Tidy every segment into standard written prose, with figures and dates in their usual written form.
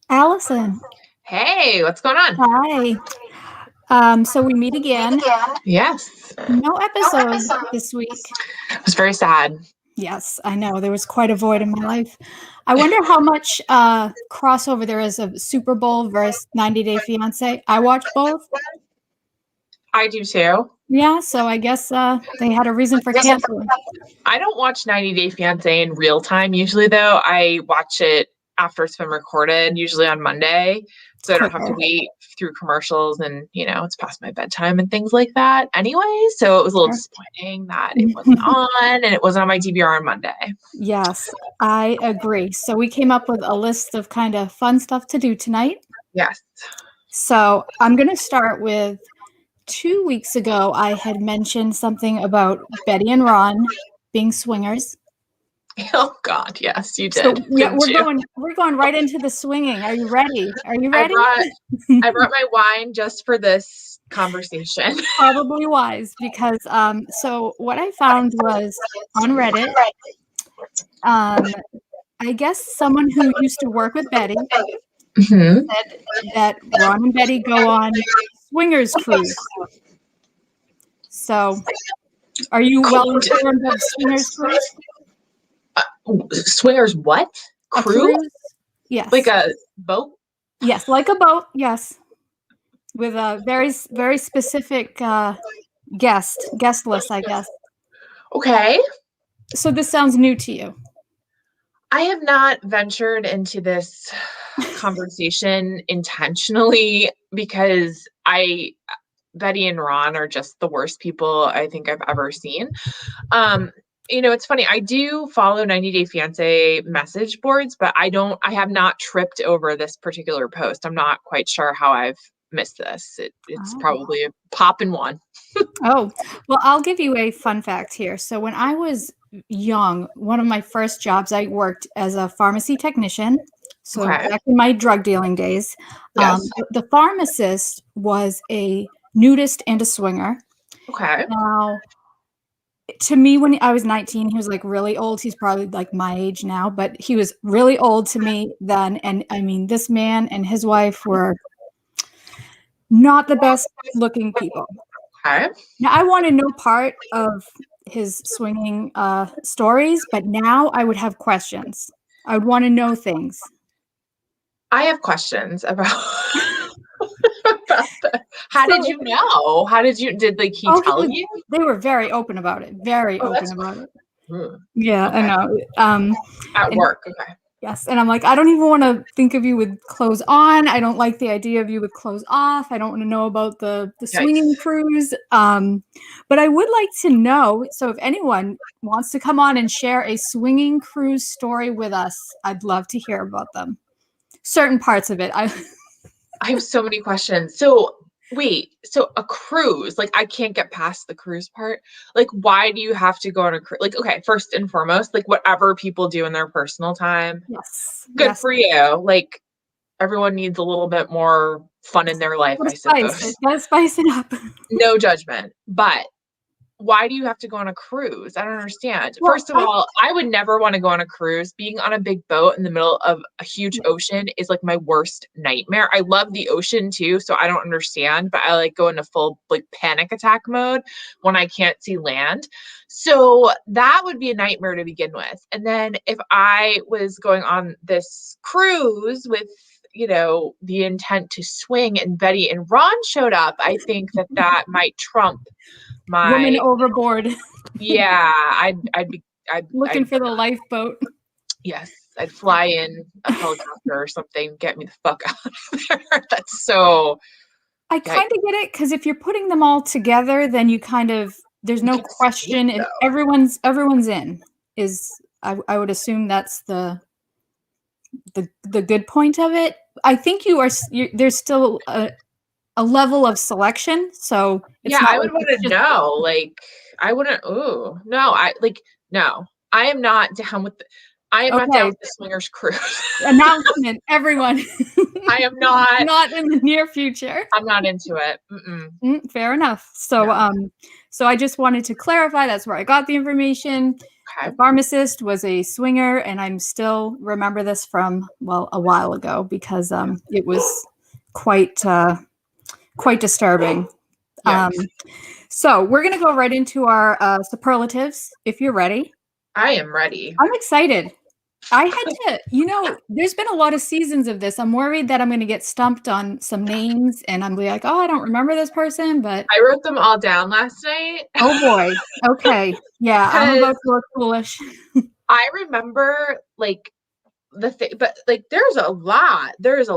Allison, Hey, what's going on? hi. So we meet again. Yes. No episode this week. It was very sad. Yes, I know. There was quite a void in my life. I wonder how much crossover there is of Super Bowl versus 90 Day Fiance. I watched both. I do too. Yeah, so I guess they had a reason for canceling. I don't watch 90 Day Fiancé in real time usually, though. I watch it after it's been recorded, usually on Monday. So I don't have to Quicker. wait through commercials and, it's past my bedtime and things like that anyway. So it was a little disappointing that it wasn't on and it wasn't on my DVR on Monday. Yes, I agree. So we came up with a list of kind of fun stuff to do tonight. Yes. So I'm going to start with 2 weeks ago, I had mentioned something about Betty and Ron being swingers. Oh God, yes, you So did. we're going right into the swinging. Are you ready? Are you ready? I brought my wine just for this conversation. Probably wise because so what I found was on Reddit, I guess someone who used to work with Betty Mhm. said that Ron and Betty go on swingers cruise. So are you well informed of swingers cruise? Swingers what? A cruise? Yes. Like a boat? Yes, like a boat, yes. With a very, very specific guest list, I guess. Okay. So this sounds new to you. I have not ventured into this conversation intentionally because Betty and Ron are just the worst people I think I've ever seen. It's funny. I do follow 90 Day Fiance message boards, but I have not tripped over this particular post. I'm not quite sure how I've missed this. It's probably a pop in one. Oh, well, I'll give you a fun fact here. So when I was young, one of my first jobs, I worked as a pharmacy technician. So back in my drug dealing days, Yes. The pharmacist was a nudist and a swinger. Okay. Now, to me, when I was 19, he was like really old. He's probably like my age now, but he was really old to me then. And I mean, this man and his wife were not the best looking people. Okay. Now, I wanted no part of his swinging stories, but now I would have questions. I would want to know things. I have questions about that. How did you know? Did he tell you? They were very open about it. Very open about it. Yeah, Okay. I know. At work, okay. Yes, and I'm like, I don't even want to think of you with clothes on. I don't like the idea of you with clothes off. I don't want to know about the swinging cruise. But I would like to know. So if anyone wants to come on and share a swinging cruise story with us, I'd love to hear about them. Certain parts of it. I have so many questions. So wait, so a cruise, like I can't get past the cruise part. Like, why do you have to go on a cruise? Like, okay, first and foremost, like whatever people do in their personal time. Yes. Good for you. Like everyone needs a little bit more fun in their life, I suppose. Gotta spice it up. No judgment. But why do you have to go on a cruise? I don't understand. Well, first of all, I would never want to go on a cruise. Being on a big boat in the middle of a huge ocean is like my worst nightmare. I love the ocean too, so I don't understand, but I like go into full like panic attack mode when I can't see land. So that would be a nightmare to begin with. And then if I was going on this cruise with the intent to swing and Betty and Ron showed up, I think that might trump my woman overboard. Yeah, I'd looking for the lifeboat. Yes, I'd fly in a helicopter or something, get me the fuck out of there. That's so. I kind of get it because if you're putting them all together, then you kind of there's no question if everyone's in. I would assume that's the good point of it. I think there's still a level of selection, so I would want to know. Like, I wouldn't. Oh no, no. I am not down with. I am not down with the swingers cruise. Announcement, everyone. I am not in the near future. I'm not into it. Fair enough. So, so I just wanted to clarify. That's where I got the information. The pharmacist was a swinger, and I'm still remember this from, well, a while ago because it was quite disturbing. So we're going to go right into our superlatives, if you're ready. I am ready. I'm excited. I had to, there's been a lot of seasons of this. I'm worried that I'm going to get stumped on some names and I'm like, oh, I don't remember this person, but I wrote them all down last night. Oh boy. Okay. Yeah, I'm about to look foolish. I remember like but like there's a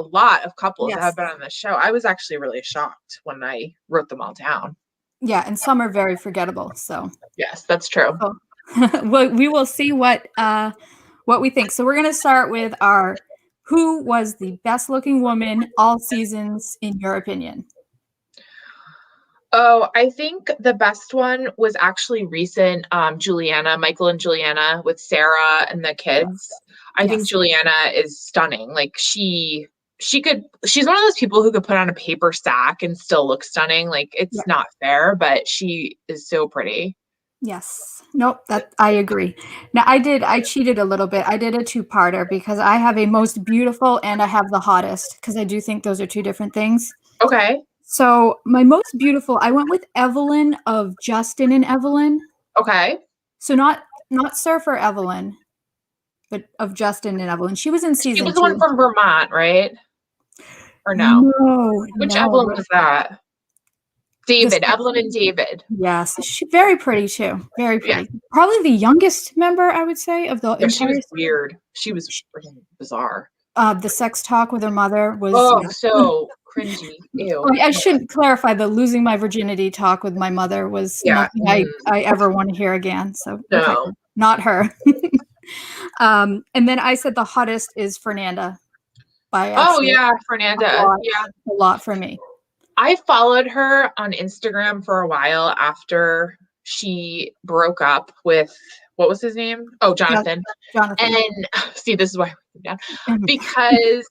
lot of couples that have been on the show. I was actually really shocked when I wrote them all down. Yeah, and some are very forgettable. So yes, that's true. So, well, we will see what we think. So we're gonna start with our who was the best looking woman all seasons in your opinion? Oh, I think the best one was actually recent, Juliana, Michael and Juliana with Sarah and the kids. I think Juliana is stunning. Like she's one of those people who could put on a paper sack and still look stunning. Like it's not fair, but she is so pretty. Yes. Nope, that I agree. Now I cheated a little bit. I did a two-parter because I have a most beautiful and I have the hottest because I do think those are two different things. Okay. So my most beautiful, I went with Evelyn of Justin and Evelyn. Okay. So not Surfer Evelyn, but of Justin and Evelyn. She was in season 2. She was the one from Vermont, right? Or no? No. Which Evelyn was that? David, Evelyn and David. Yes, she's very pretty too. Very pretty. Yeah. Probably the youngest member, I would say, of the entire. She was weird. She was freaking bizarre. The sex talk with her mother was so cringy. Ew. I should clarify the losing my virginity talk with my mother was nothing I ever want to hear again. So okay, not her. And then I said the hottest is Fernanda. Fernanda. A lot for me. I followed her on Instagram for a while after she broke up with, what was his name? Oh, Jonathan. Jonathan. And see, this is why I wrote it down. Because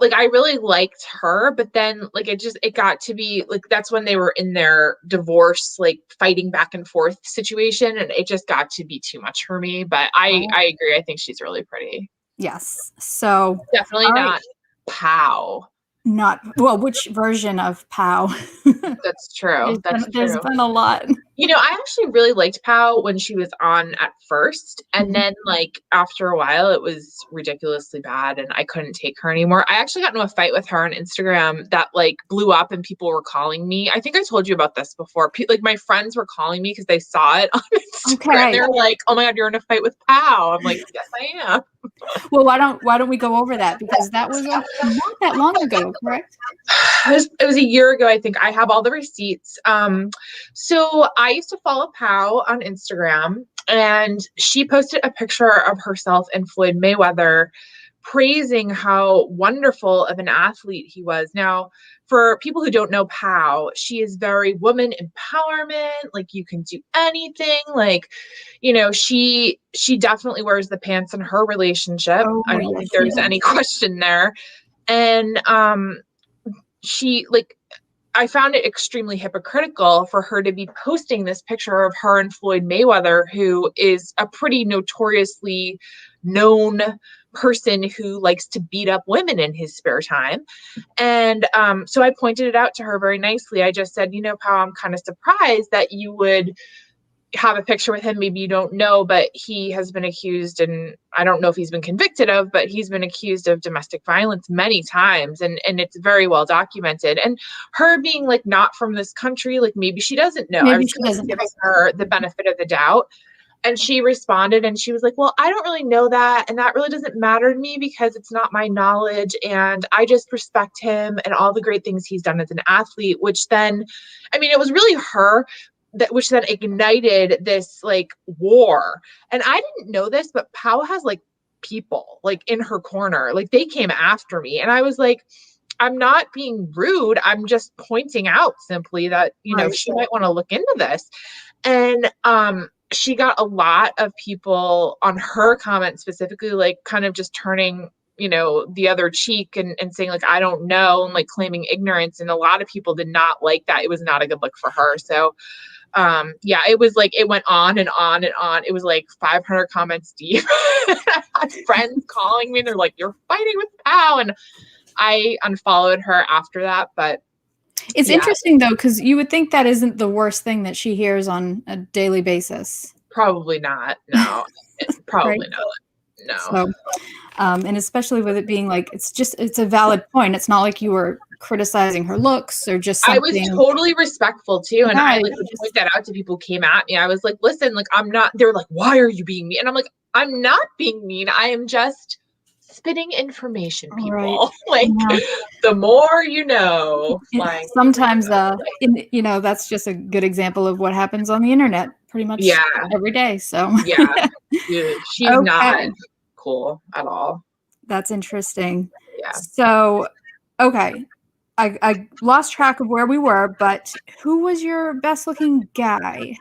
like I really liked her, but then like it got to be like that's when they were in their divorce, like fighting back and forth situation, and it just got to be too much for me. But I agree. I think she's really pretty. Yes. So definitely not Pow. Not well, which version of Pow? That's true. There's been a lot. I actually really liked Pow when she was on at first. And then like after a while it was ridiculously bad and I couldn't take her anymore. I actually got into a fight with her on Instagram that like blew up and people were calling me. I think I told you about this before. Like my friends were calling me because they saw it on Instagram. Okay. They're like, "Oh my God, you're in a fight with Pow." I'm like, "Yes, I am." Well, why don't we go over that? Because that was not that long ago, correct? It was a year ago, I think. I have all the receipts. So I used to follow Pow on Instagram, and she posted a picture of herself and Floyd Mayweather praising how wonderful of an athlete he was. Now, for people who don't know Pow, she is very woman empowerment. Like you can do anything. Like, she definitely wears the pants in her relationship. I don't think there's any question there. And I found it extremely hypocritical for her to be posting this picture of her and Floyd Mayweather, who is a pretty notoriously known person who likes to beat up women in his spare time. And so I pointed it out to her very nicely. I just said, Pow, I'm kind of surprised that you would have a picture with him. Maybe you don't know, but he has been accused, and I don't know if he's been convicted of, but he's been accused of domestic violence many times, and it's very well documented. And her being like not from this country, like maybe she doesn't know. I was giving her the benefit of the doubt. And she responded and she was like, "Well, I don't really know that. And that really doesn't matter to me because it's not my knowledge. And I just respect him and all the great things he's done as an athlete," which then, it was really her which then ignited this like war. And I didn't know this, but Pow has like people like in her corner, like they came after me. And I was like, I'm not being rude. I'm just pointing out simply that, she might want to look into this. And, she got a lot of people on her comment specifically, like kind of just turning, the other cheek and saying like, I don't know, and like claiming ignorance. And a lot of people did not like that. It was not a good look for her. So, yeah, it was like, it went on and on and on. It was like 500 comments deep. I had friends calling me. They're like, "You're fighting with Pal." And I unfollowed her after that. But it's interesting though, because you would think that isn't the worst thing that she hears on a daily basis. Probably not. No, probably not. No. So, and especially with it being like, it's a valid point. It's not like you were criticizing her looks or just something. I was totally respectful too. And I like would point that out to people who came at me. I was like, listen, like, I'm not, they were like, "Why are you being mean?" And I'm like, I'm not being mean. I am just spitting information, people. Right. Like, the more you know. Like, sometimes, you know, that's just a good example of what happens on the internet pretty much every day. So yeah, dude, she's not cool at all. That's interesting. Yeah. So, okay. I lost track of where we were, but who was your best looking guy?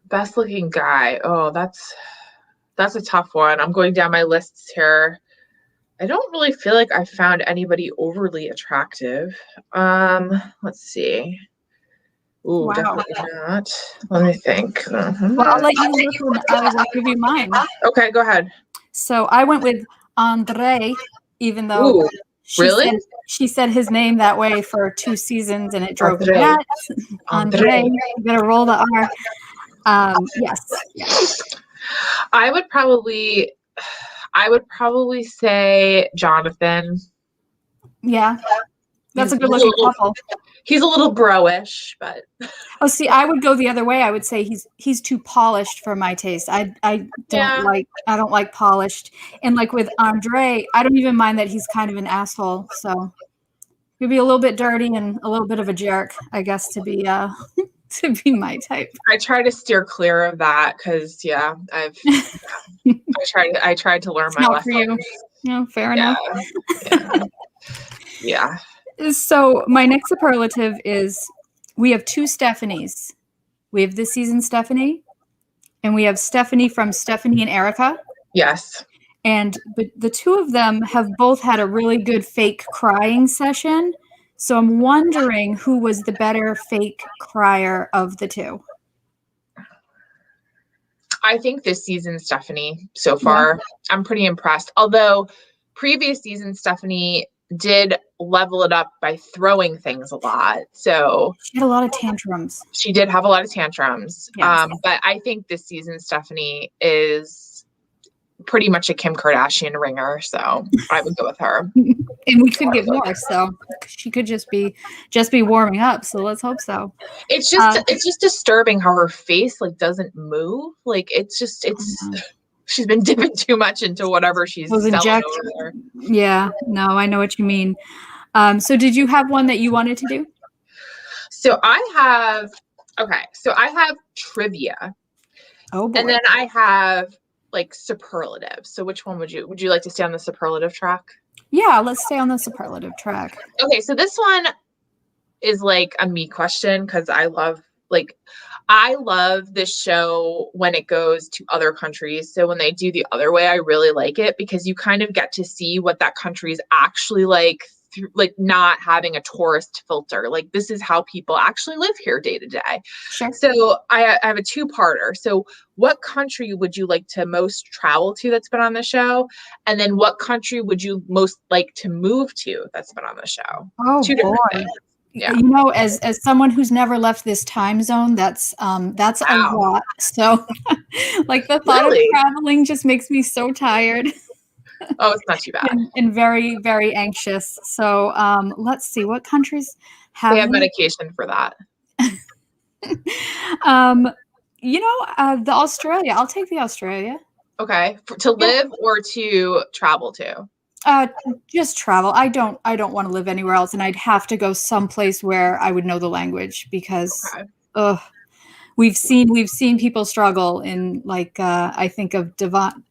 Best looking guy. Oh, that's a tough one. I'm going down my lists here. I don't really feel like I found anybody overly attractive. Let's see. Ooh, definitely not. Let me think. Well, I'll let you look and I will give you mine. Okay, go ahead. So I went with Andre, even though she said his name that way for 2 seasons and it drove me nuts. Andre, you better roll the R. Yes. I would probably say Jonathan. Yeah. That's a good looking couple. He's a little bro-ish, but oh, see, I would go the other way. I would say he's too polished for my taste. I don't like polished. And like with Andre, I don't even mind that he's kind of an asshole. So he'd be a little bit dirty and a little bit of a jerk, I guess, to be my type. I try to steer clear of that because I tried to learn my lesson. For you. No, fair enough. Yeah. So my next superlative is we have 2 Stephanies. We have this season Stephanie, and we have Stephanie from Stephanie and Erica. Yes. And the 2 of them have both had a really good fake crying session. So I'm wondering who was the better fake crier of the 2. I think this season Stephanie so far. I'm pretty impressed. Although previous season Stephanie did level it up by throwing things a lot. So she had a lot of tantrums. She did have a lot of tantrums. Yes. But I think this season Stephanie is pretty much a Kim Kardashian ringer. So I would go with her. And we could get more. So she could just be warming up. So let's hope so. It's just disturbing how her face like doesn't move. Like she's been dipping too much into whatever she's selling over there. Yeah, no, I know what you mean. So did you have one that you wanted to do? So I have trivia. Oh boy. And then I have like superlatives. So which one would you like to stay on the superlative track? Yeah, let's stay on the superlative track. Okay, so this one is like a me question because I love this show when it goes to other countries. So when they do the other way, I really like it because you kind of get to see what that country is actually like, like not having a tourist filter. Like this is how people actually live here day to day. Sure. So I have a 2-parter. So what country would you like to most travel to that's been on the show? And then what country would you most like to move to that's been on the show? Oh, 2 different things. Yeah. You know, as someone who's never left this time zone, that's a lot. So like the thought of traveling just makes me so tired. Oh, it's not too bad. and very, very anxious. So let's see what countries they have medication for that. The Australia. I'll take the Australia. Okay. To live or to travel to? Just travel. I don't want to live anywhere else, and I'd have to go someplace where I would know the language because we've seen people struggle in like I think of Devon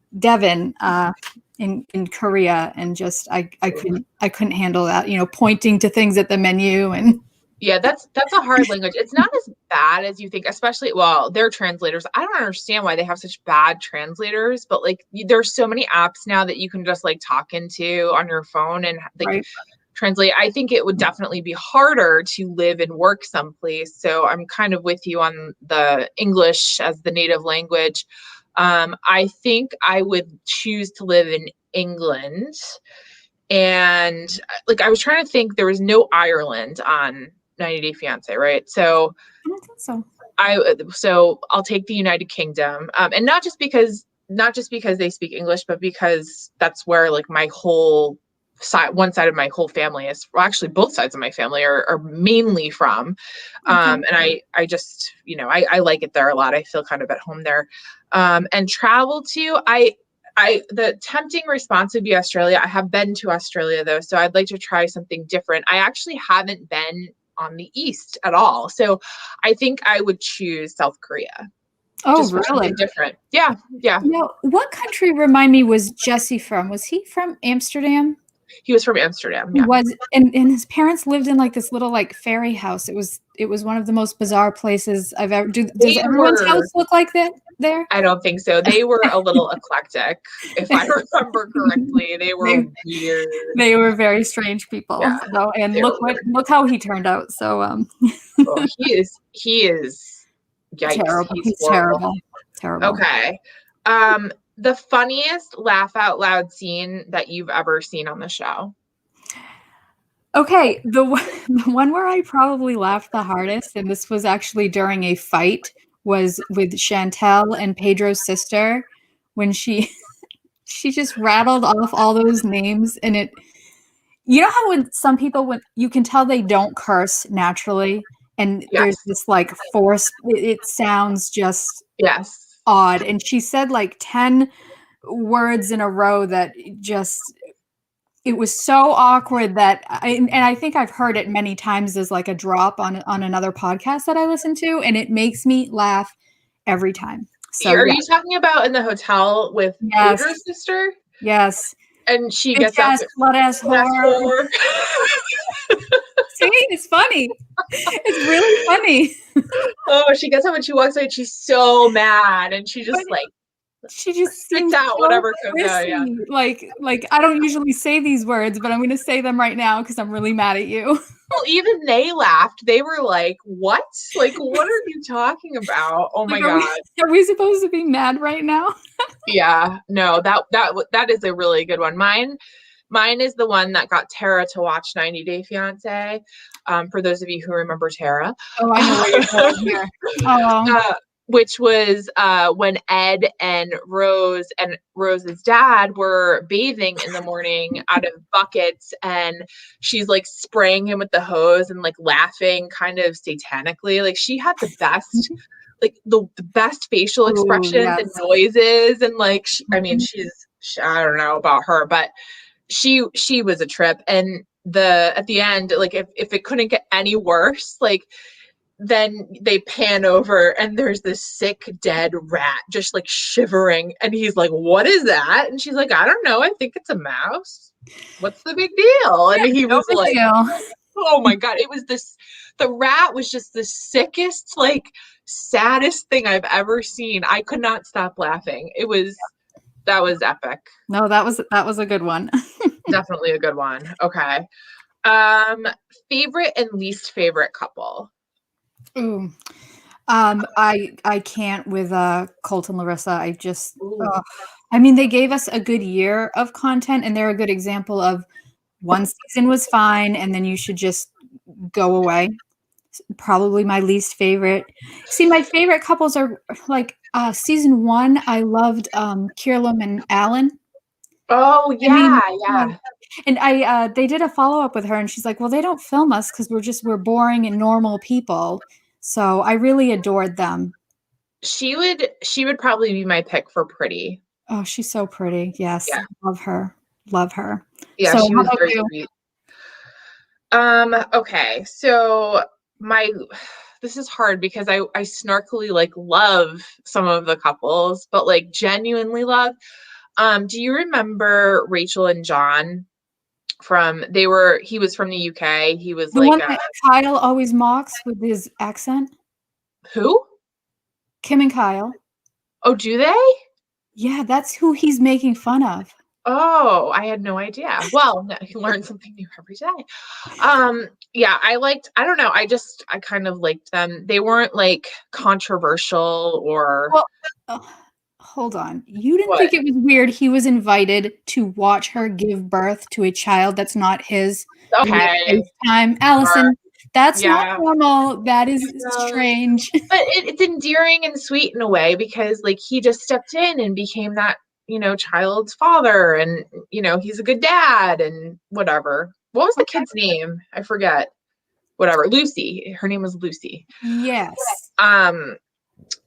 in Korea, and just I couldn't handle that. You know, pointing to things at the menu and. Yeah, that's a hard language. It's not as bad as you think, especially, well, they're translators. I don't understand why they have such bad translators, but like there's so many apps now that you can just like talk into on your phone and like translate. I think it would definitely be harder to live and work someplace. So I'm kind of with you on the English as the native language. I think I would choose to live in England. And like I was trying to think, there was no Ireland on 90 Day Fiance, right? So I don't think so. I'll take the United Kingdom, and not just because they speak English, but because that's where like my whole one side of my whole family is. Well, actually, both sides of my family are mainly from, and I just I like it there a lot. I feel kind of at home there, and travel to the tempting response would be Australia. I have been to Australia though, so I'd like to try something different. I actually haven't been on the East at all. So I think I would choose South Korea. Oh, just for really? something different. Yeah. Yeah. Now, what country, remind me, was Jesse from? Was he from Amsterdam? He was from Amsterdam. He Yeah. was, and his parents lived in like this little like fairy house. It was one of the most bizarre places I've ever. Does everyone's house look like that there? I don't think so. They were a little eclectic, if I remember correctly. They were weird. They were very strange people. Yeah, so, and look how he turned out. So oh, he is yikes. Terrible. He's terrible. Terrible. Okay. The funniest laugh out loud scene that you've ever seen on the show. Okay, the one where I probably laughed the hardest, and this was actually during a fight, was with Chantel and Pedro's sister when she just rattled off all those names, and you know how when some people, when you can tell they don't curse naturally, and there's this like force, it sounds just odd, and she said like 10 words in a row that just, it was so awkward that I think I've heard it many times as like a drop on another podcast that I listen to, and it makes me laugh every time. So are you talking about in the hotel with Pedro's sister? Yes. And she gets up, slut-ass whore. See, it's funny. It's really funny. Oh, she gets up and she walks away and she's so mad, and she just spits out whatever comes out. Yeah. Like I don't usually say these words, but I'm going to say them right now because I'm really mad at you. Well, even they laughed. They were like, "What? Like, what are you talking about? Oh my god! Are we supposed to be mad right now?" Yeah. No, that is a really good one. Mine is the one that got Tara to watch 90 Day Fiance. For those of you who remember Tara. Oh, I know where you're going here. Which was when Ed and Rose's dad were bathing in the morning out of buckets, and she's like spraying him with the hose and like laughing kind of satanically. Like she had the best like the best facial expressions and noises, and like I mean she's I don't know about her, but she was a trip. And at the end, like if it couldn't get any worse, like then they pan over and there's this sick dead rat just like shivering, and he's like, "What is that?" And she's like, "I don't know, I think it's a mouse. What's the big deal?" And he was like, oh my god, it was the rat was just the sickest, like saddest thing I've ever seen. I could not stop laughing. That was epic. No, that was a good one. Definitely a good one. Okay. Favorite and least favorite couple. Ooh. I can't with Colt and Larissa. I just I mean, they gave us a good year of content, and they're a good example of one season was fine and then you should just go away. Probably my least favorite. See, my favorite couples are like season 1, I loved Kierlum and Alan. Oh yeah. And they did a follow-up with her, and she's like, well, they don't film us because we're boring and normal people. So I really adored them. She would probably be my pick for Pretty. Oh, she's so pretty. Yes. Yeah. Love her. Yeah, so she was very sweet. Okay. So this is hard because I snarkily like love some of the couples, but like genuinely love. Do you remember Rachel and John he was from the UK. He was the one that Kyle always mocks with his accent. Who? Kim and Kyle. Oh, do they? Yeah, that's who he's making fun of. Oh, I had no idea. Well, you learn something new every day. Yeah, I don't know. I kind of liked them. They weren't like controversial or Well, hold on. You didn't what? think it was weird he was invited to watch her give birth to a child that's not his via Okay. FaceTime? Sure. Allison, that's not Yeah. normal. That I is know. strange. But it's endearing and sweet in a way because like he just stepped in and became that, child's father and he's a good dad and whatever. What was the Okay. kid's name? I forget. Whatever. Lucy. Her name was Lucy. Yes. Um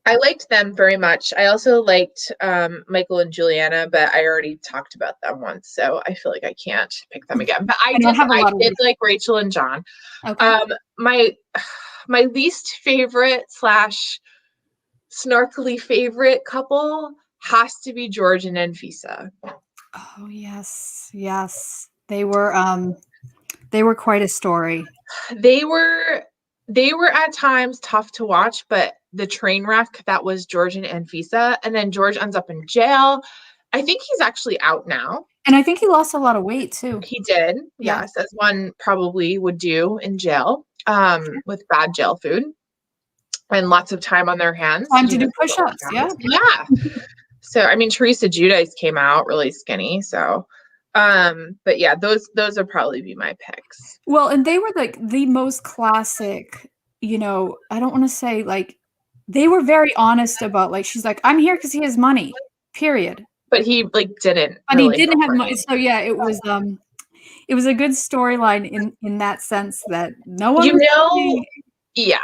I liked them very much. I also liked Michael and Juliana, but I already talked about them once, so I feel like I can't pick them again. But I don't have a I lot of did like Rachel and John. Okay. My my least favorite slash snarkily favorite couple has to be George and Anfisa. Oh, yes. Yes. They were quite a story. They were at times tough to watch, but the train wreck that was George and Anfisa, and then George ends up in jail. I think he's actually out now. And I think he lost a lot of weight too. He did, Yeah. yes, as one probably would do in jail, with bad jail food and lots of time on their hands to Time do to do nothing but push-ups. Yeah. workouts. Yeah. So I mean, Teresa Giudice came out really skinny. So, but yeah, those would probably be my picks. Well, and they were like the most classic, I don't want to say like they were very honest about like she's like, I'm here because he has money, period. But he like didn't But he really have didn't have money. money. So yeah, it was a good storyline in that sense that no one You was know, saying, yeah,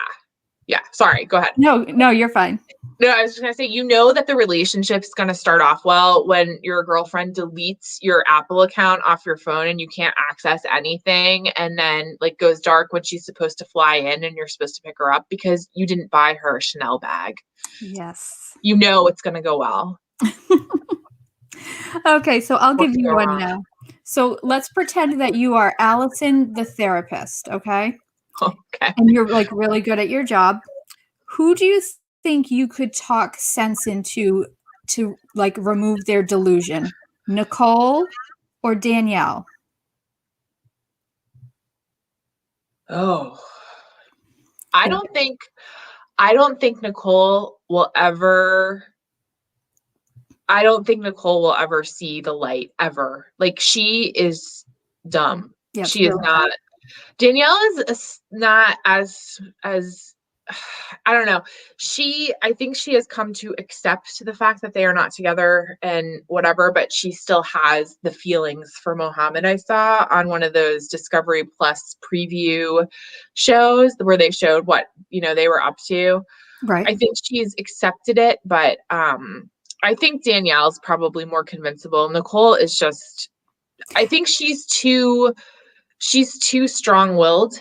yeah. Sorry, go ahead. no, you're fine. No, I was just gonna say, that the relationship's gonna start off well when your girlfriend deletes your Apple account off your phone and you can't access anything, and then like goes dark when she's supposed to fly in and you're supposed to pick her up because you didn't buy her a Chanel bag. Yes. It's gonna go well. Okay, so I'll What give could you go one wrong? now. So let's pretend that you are Allison, the therapist, okay? Okay. And you're like really good at your job. Who do you think you could talk sense into to like remove their delusion? Nicole or Danielle? Oh, I don't think I don't think Nicole will ever I don't think Nicole will ever see the light ever. Like she is dumb. Yeah, it's She is really not. Danielle is not as I don't know. I think she has come to accept the fact that they are not together and whatever, but she still has the feelings for Mohammed. I saw on one of those Discovery Plus preview shows where they showed what, they were up to. right. I think she's accepted it, but I think Danielle's probably more convincible. Nicole is just I think she's too strong-willed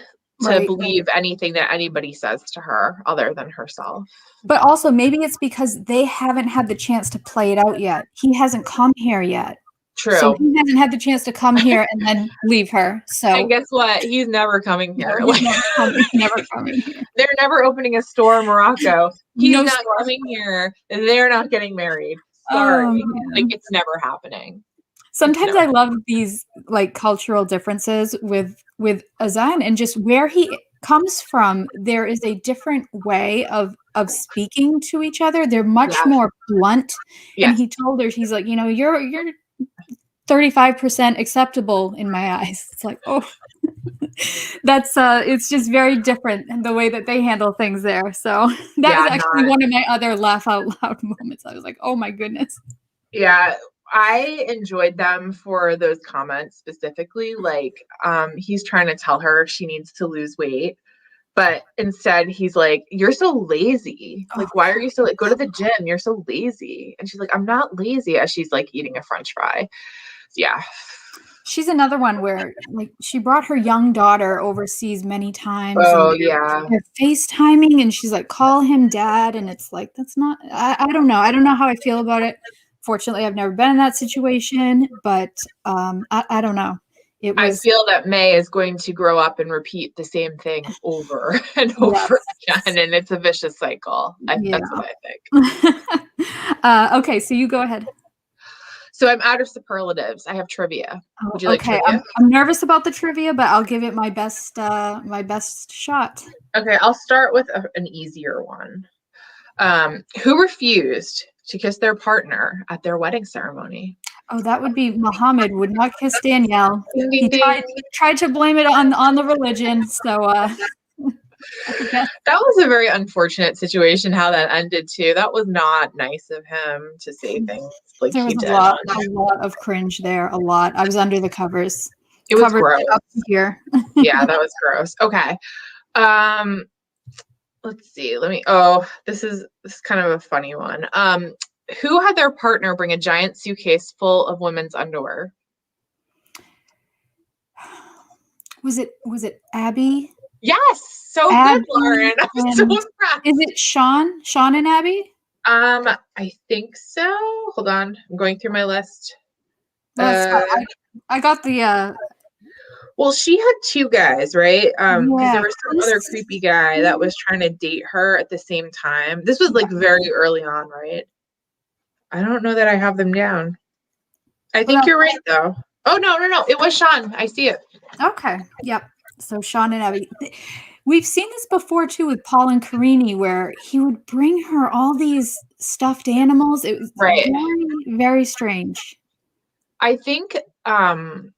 to Right. believe anything that anybody says to her other than herself. But also maybe it's because they haven't had the chance to play it out yet. He hasn't come here yet. So True. he hasn't had the chance to come here and then leave her. And So guess what? He's never coming no, here. he's never coming here. They're never opening a store in Morocco. He's No not store. coming here. They're not getting married. Sorry. Oh, Like man. it's never happening. Sometimes I love these like cultural differences with Azan and just where he comes from. There is a different way of speaking to each other. They're much Yeah. more blunt. And Yes. he told her, he's like, you're 35% acceptable in my eyes. It's like, oh, that's it's just very different in the way that they handle things there. So that was actually one of my other laugh out loud moments. I was like, oh my goodness. Yeah, I enjoyed them for those comments specifically. Like, he's trying to tell her she needs to lose weight, but instead he's like, "You're so lazy. Oh, Like, why are you so like go to the gym? You're so lazy." And she's like, "I'm not lazy," as she's like eating a French fry. Yeah. she's another one where like she brought her young daughter overseas many times and Oh yeah. they're FaceTiming and she's like, call him dad. And it's like, that's not, I don't know. I don't know how I feel about it. Fortunately, I've never been in that situation, but I don't know. It I was, feel that May is going to grow up and repeat the same thing over and over again, and it's a vicious cycle. yeah. That's what I think. Okay, so you go ahead. So I'm out of superlatives. I have trivia. Oh, Would you like okay. trivia? I'm nervous about the trivia, but I'll give it my best shot. Okay, I'll start with an easier one. Who refused to kiss their partner at their wedding ceremony? Oh, that would be Muhammad would not kiss Danielle. Ding, ding, He ding. tried to blame it on the religion. So I guess That was a very unfortunate situation how that ended too. That was not nice of him to say things like there he was did. a lot of cringe there. A lot. I was under the covers. It was Covers gross. up here. Yeah, that was gross. Okay. Let's see. This is kind of a funny one. Who had their partner bring a giant suitcase full of women's underwear? Was it Abby? Yes, so Abby good, Lauren. I'm so impressed. Is it Sean? Sean and Abby? I think so. Hold on, I'm going through my list. I got the. Well, she had two guys, right? Because there was some other this- creepy guy that was trying to date her at the same time. This was like very early on, right? I don't know that I have them down. I think you're right, though. Oh, no. It was Sean. I see it. Okay. Yep. So Sean and Abby. We've seen this before, too, with Paul and Carini, where he would bring her all these stuffed animals. It was Right. very, very strange. I think Paul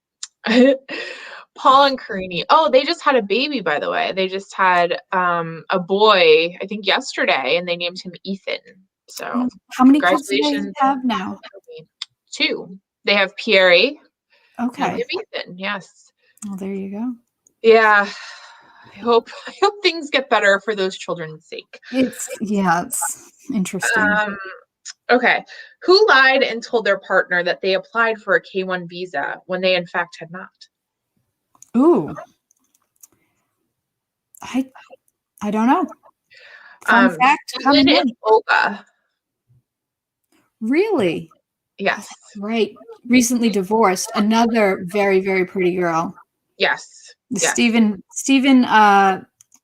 and Carini. Oh, they just had a baby, by the way. They just had a boy, I think yesterday, and they named him Ethan. So how many kids do they have now? 2. They have Pierre. Okay. And they have Ethan. Yes. Well, there you go. Yeah. I hope things get better for those children's sake. It's interesting. Okay. Who lied and told their partner that they applied for a K-1 visa when they in fact had not? Ooh. I don't know. Fun fact. Lynn and Olga. Really? Yes. Right. Recently divorced. Another very, very pretty girl. Yes. Steven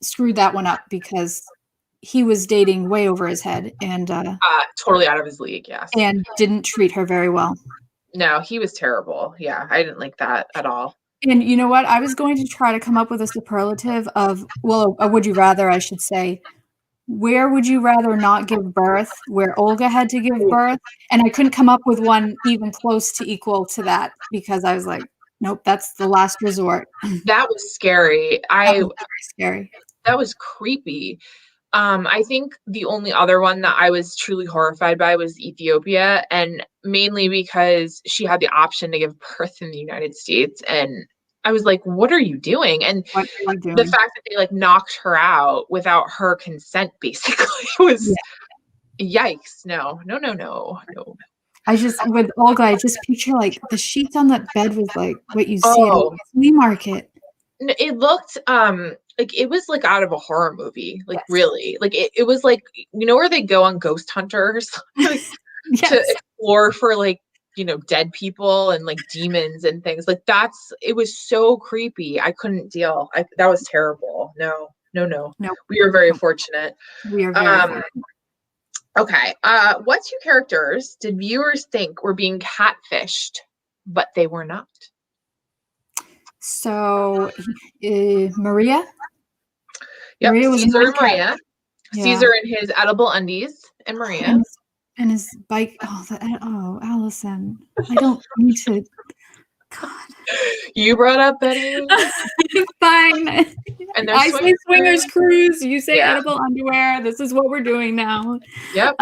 screwed that one up because he was dating way over his head and totally out of his league. Yes. And didn't treat her very well. No, he was terrible. Yeah, I didn't like that at all. And you know what? I was going to try to come up with a superlative of, well, a would you rather, I should say. Where would you rather not give birth? Where Olga had to give birth? And I couldn't come up with one even close to equal to that because I was like, nope, that's the last resort. That was scary. That was very scary. That was creepy. I think the only other one that I was truly horrified by was Ethiopia, and mainly because she had the option to give birth in the United States. And I was like, what are you doing? And the fact that they like knocked her out without her consent basically was yikes. No. I just, with Olga, I just picture like the sheets on that bed was like what you see at a flea market. It looked like it was like out of a horror movie, like really. Like it was like, you know, where they go on ghost hunters like, to explore for like, you know, dead people and like demons and things like it was so creepy. I couldn't deal. That was terrible. No. We were very fortunate. We are very fortunate. Okay. What 2 characters did viewers think were being catfished, but they were not? So, Maria? Yep, Maria was Caesar and Maria. Yeah. Caesar in his edible undies and Maria. And his bike. Oh, Allison. I don't need to. God. You brought up Betty. Fine. And I say swingers cruise. You say edible underwear. This is what we're doing now. Yep.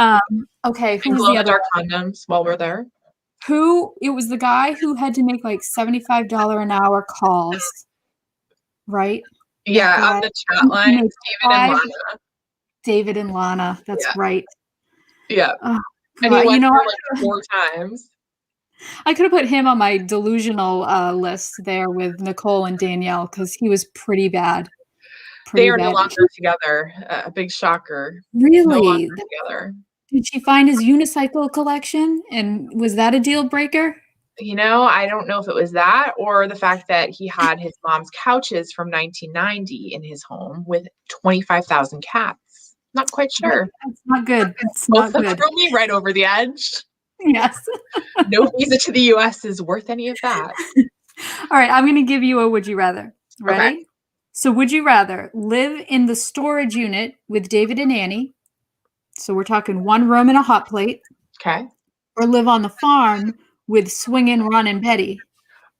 Okay. Who's the other? Dark condoms while we're there. It was the guy who had to make like $75 an hour calls, right? Yeah, on the chat line, David and Lana. That's right. Yeah. Oh, and he went like 4 times. I could have put him on my delusional list there with Nicole and Danielle because he was pretty bad. They are no longer together. A big shocker. Really? No longer together. Did she find his unicycle collection? And was that a deal breaker? You know, I don't know if it was that or the fact that he had his mom's couches from 1990 in his home with 25,000 cats. Not quite sure. It's not good. It's not good. Throw me right over the edge. Yes. No visa to the US is worth any of that. All right, I'm going to give you a would you rather. Okay. Ready? So, would you rather live in the storage unit with David and Annie? So, we're talking one room and a hot plate, Okay. or live on the farm with Swingin' Ron and Betty?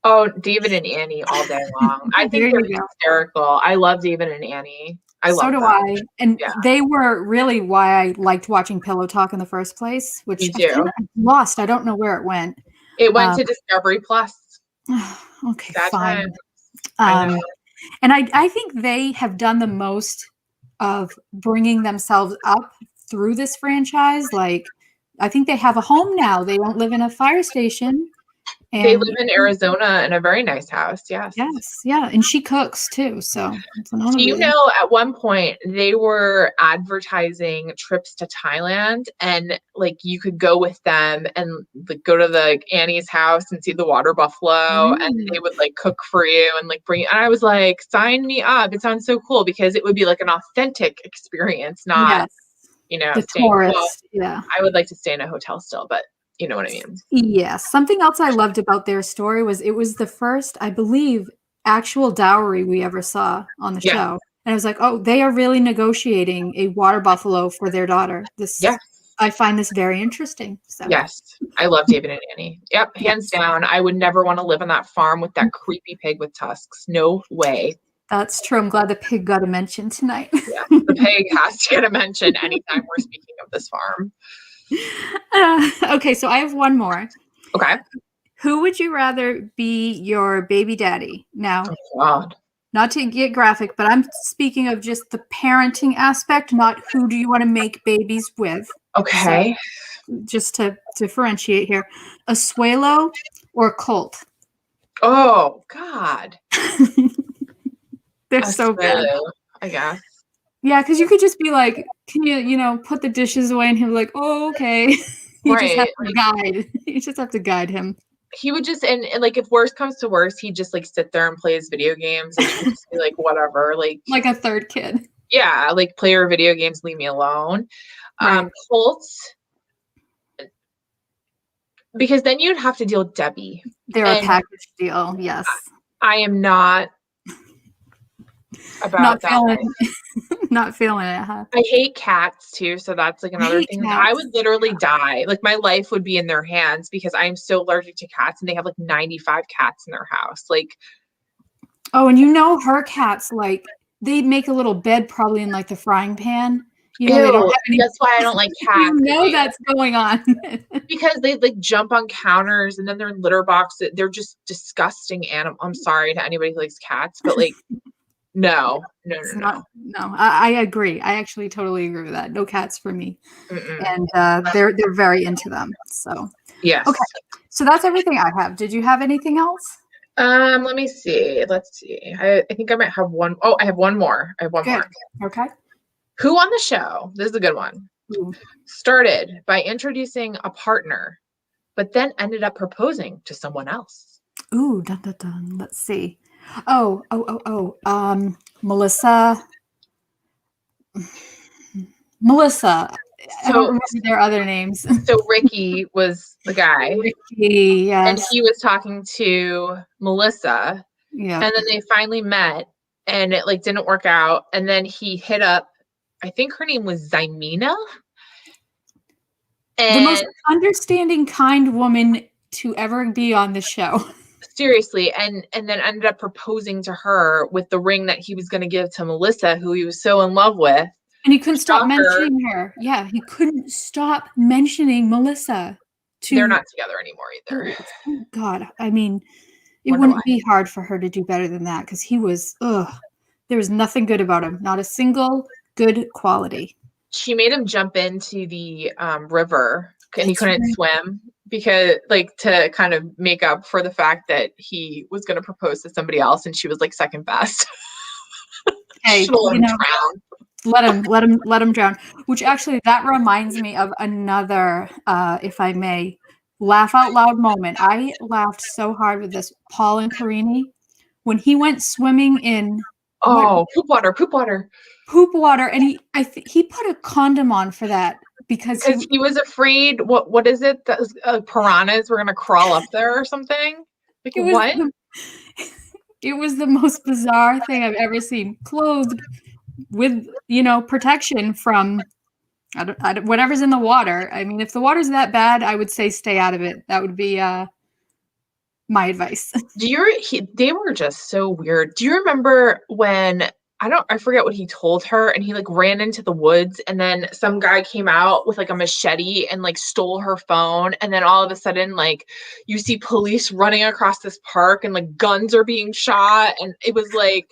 Oh, David and Annie all day long. I think There they're you go. hysterical. I love David and Annie. I So love do them. I. And Yeah, they were really why I liked watching Pillow Talk in the first place, which me I kind too. of lost. I don't know where it went. It went Um, to Discovery Plus. okay, That fine. time. I know. And I think they have done the most of bringing themselves up through this franchise. Like, I think they have a home now. They don't live in a fire station. They live And in Arizona in a very nice house. Yes. yes, yeah. And she cooks too. So it's another Do you reason. know at one point they were advertising trips to Thailand and like you could go with them and like go to the Annie's house and see the water buffalo and they Mm, would like cook for you and like bring and I was like, sign me up. It sounds so cool because it would be like an authentic experience, not, yes. staying The well, tourist. Yeah. I would like to stay in a hotel still, but you know what I mean. Yes. Something else I loved about their story was it was the first, I believe, actual dowry we ever saw on the Yeah. show. And I was like, oh, they are really negotiating a water buffalo for their daughter. Yeah. I find this very interesting. So, Yes. I love David and Annie. Yep. Hands yes, down. I would never want to live on that farm with that creepy pig with tusks. No way. that's true. I'm glad the pig got a mention tonight. Yeah. The pig has to get a mention anytime we're speaking of this farm. Okay, so I have one more. Okay. Who would you rather be your baby daddy? Now, Oh, God. not to get graphic, but I'm speaking of just the parenting aspect, not who do you want to make babies with. So Okay. just to differentiate here, Asuelo or Colt? Oh, God. They're A so bad. swallow, I guess. Yeah, because you could just be like, can you put the dishes away? And he'll be like, oh, okay. You just have Right. to guide. You just have to guide him. He would just, and like, if worst comes to worst, he'd just like sit there and play his video games and you would just be like, whatever. Like, Like a third kid. yeah, like play your video games, leave me alone. Right. Colts, because then you'd have to deal with Debbie. They're a And package deal. Yes. I am not about Not that feeling life. not feeling it, huh? I hate cats too, so that's like I another hate thing. Like, I cats. would literally die. Like my life would be in their hands because I'm so allergic to cats and they have like 95 cats in their house. Like, Oh, and her cats, like, they make a little bed probably in, like, the frying pan. They don't ew, have any that's why I don't like cats. that's going on. Because they like jump on counters and then they're in litter boxes. They're just disgusting animal. I'm sorry to anybody who likes cats, but like, no, no, It's no, no. no, I agree. I actually totally agree with that. No cats for me. Mm-mm. And, they're very into them, so Yes. okay. So that's everything I have. Did you have anything else? Let me see. Let's see. I think I might have one. Oh, I have one more. I have one Good. more. Okay. Who on the show, this is a good one, Ooh. started by introducing a partner, but then ended up proposing to someone else? Ooh, dun, dun, dun. Let's see. Melissa. Melissa. I don't So, remember their other names. so Ricky was the guy, Ricky, and yes. he was talking to Melissa, Yeah. and then they finally met, and it like didn't work out, and then he hit up, I think her name was Zymina, The most and understanding, kind woman to ever be on the show. seriously, and then ended up proposing to her with the ring that he was going to give to Melissa, who he was so in love with. And he couldn't stop Shocker. mentioning her. Yeah, he couldn't stop mentioning Melissa. They're not together anymore either. Oh, God. I mean, it Wonder wouldn't why. be hard for her to do better than that because he was, there was nothing good about him. Not a single good quality. She made him jump into the river and he That's couldn't right. swim because like to kind of make up for the fact that he was going to propose to somebody else and she was like second best. Hey, She'll let him drown. let him drown. Which actually, that reminds me of another, if I may, laugh out loud moment. I laughed so hard with this. Paul and Carini, when he went swimming in Oh, poop water. poop water, and he put a condom on for that because Because he was afraid, what is it? That piranhas were gonna crawl up there or something? Like, it was what? the it was the most bizarre thing I've ever seen. Clothed with, protection from whatever's in the water. I mean, if the water's that bad, I would say stay out of it. That would be my advice. They were just so weird. Do you remember when I forget what he told her, and he like ran into the woods, and then some guy came out with like a machete and like stole her phone, and then all of a sudden like you see police running across this park and like guns are being shot, and it was like,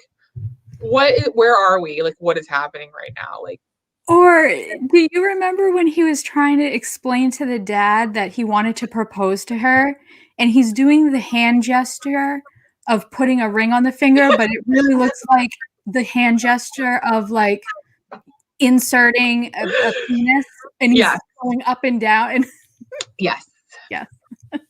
where are we? Like, what is happening right now? Like, Or do you remember when he was trying to explain to the dad that he wanted to propose to her, and he's doing the hand gesture of putting a ring on the finger, but it really looks like the hand gesture of like inserting a penis, and he's yes, going up and down. And yes, yeah,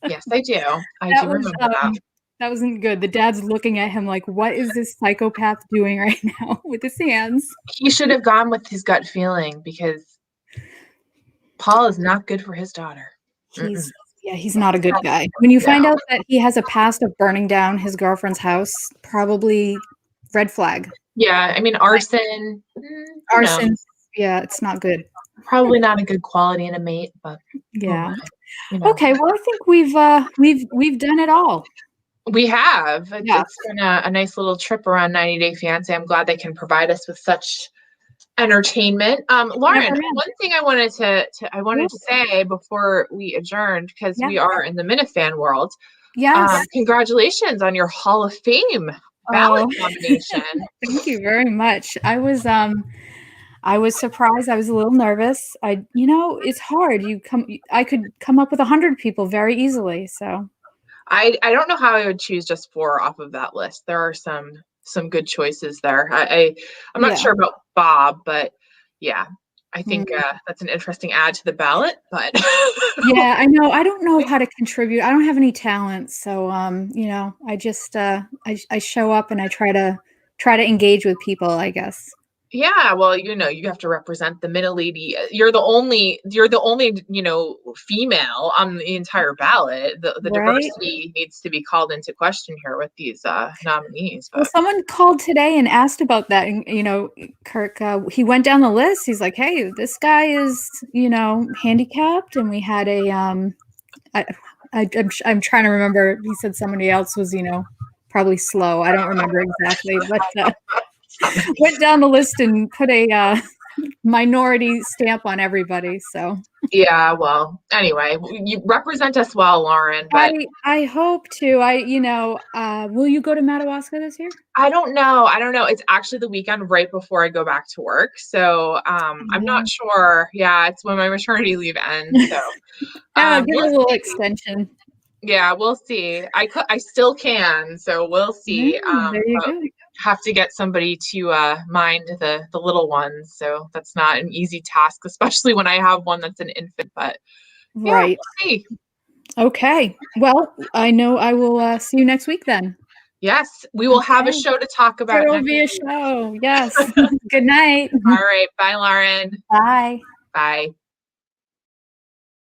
yes, I do. I that do was remember that. that wasn't good. The dad's looking at him like, "What is this psychopath doing right now with his hands?" He should have gone with his gut feeling because Paul is not good for his daughter. Mm-mm. He's not a good guy. When you find No. out that he has a past of burning down his girlfriend's house, probably red flag. Yeah, I mean, arson, Arson, yeah, it's not good. probably not a good quality in a mate, but Yeah. you know. Okay, well, I think we've done it all. We have. Yeah. It's been a nice little trip around 90 Day Fiancé. I'm glad they can provide us with such entertainment. Lauren, one thing I wanted to say before we adjourned, because we are in the Minifan world. Yes. Congratulations on your Hall of Fame ballot nomination. Thank you very much. I was surprised. I was a little nervous. It's hard. I could come up with 100 people very easily. So I don't know how I would choose just 4 off of that list. There are some good choices there. I'm not sure about Bob, but yeah, I think that's an interesting add to the ballot. But yeah, I know. I don't know how to contribute. I don't have any talent, so I just I show up and I try to engage with people, I guess. yeah, well, you have to represent the middle lady. You're the only female on the entire ballot. The Right? diversity needs to be called into question here with these nominees. Well, But someone called today and asked about that, and Kirk, he went down the list. He's like, "Hey, this guy is handicapped," and we had a I'm trying to remember. He said somebody else was probably slow. I don't remember exactly, but went down the list and put a minority stamp on everybody. So yeah, well, anyway, you represent us well, Lauren. But I hope to. Will you go to Madawaska this year? I don't know. It's actually the weekend right before I go back to work, so I'm not sure. Yeah, it's when my maternity leave ends. So give it a we'll little see. extension. Yeah, we'll see. I still can, so we'll see. There you go. Have to get somebody to mind the little ones, so that's not an easy task, especially when I have one that's an infant. But yeah, Right. we'll see. Okay. Well, I know I will see you next week then. Yes, we will have a show to talk about. There will be a show. Yes. Good night. All right. Bye, Lauren. Bye. Bye.